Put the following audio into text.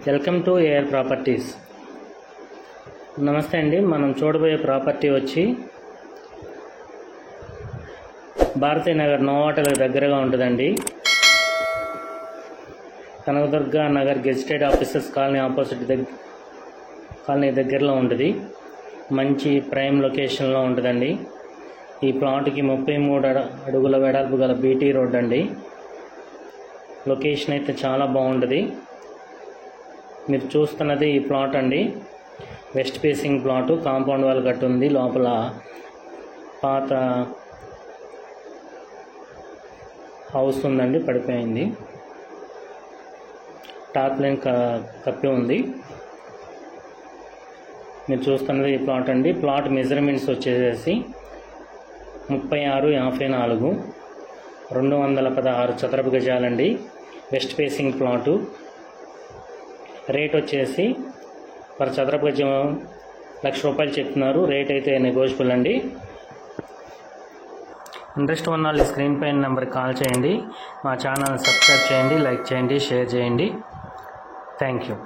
Welcome to AR properties. నమస్తే అండి. మనం చూడబోయే ప్రాపర్టీ వచ్చి భారతీ నగర్ నోవాటలకు దగ్గరగా ఉంటుందండి. Kanakadurga Nagar gazetted officers colony opposite colony దగ్గరలో ఉంటుంది. మంచి ప్రైమ్ లొకేషన్లో ఉంటుందండి. ఈ ప్లాట్కి 33 అడుగుల వెడల్పు గల బీటీ రోడ్ అండి. లొకేషన్ అయితే చాలా బాగుంటుంది. మీరు చూస్తున్నది ఈ ప్లాట్ అండి. West facing plot, compound wall కట్టి ఉంది. లోపల పాత హౌస్ ఉందండి, పడిపోయింది. టాప్ లైన్ కప్పి ఉంది. మీరు చూస్తున్నది ఈ ప్లాట్ అండి. ప్లాట్ మెజర్మెంట్స్ వచ్చేసి 36×54 216 చదరపు గజాలండి. West facing plot. రేట్ వచ్చేసి పర్ చదరపు గజం ₹1,00,000 చెప్తున్నారు. రేట్ అయితే నెగోషియబుల్ అండి. ఇంట్రెస్ట్ ఉన్న వాళ్ళు స్క్రీన్ పైన నెంబర్కి కాల్ చేయండి. మా ఛానల్ సబ్స్క్రైబ్ చేయండి, లైక్ చేయండి, షేర్ చేయండి. Thank you.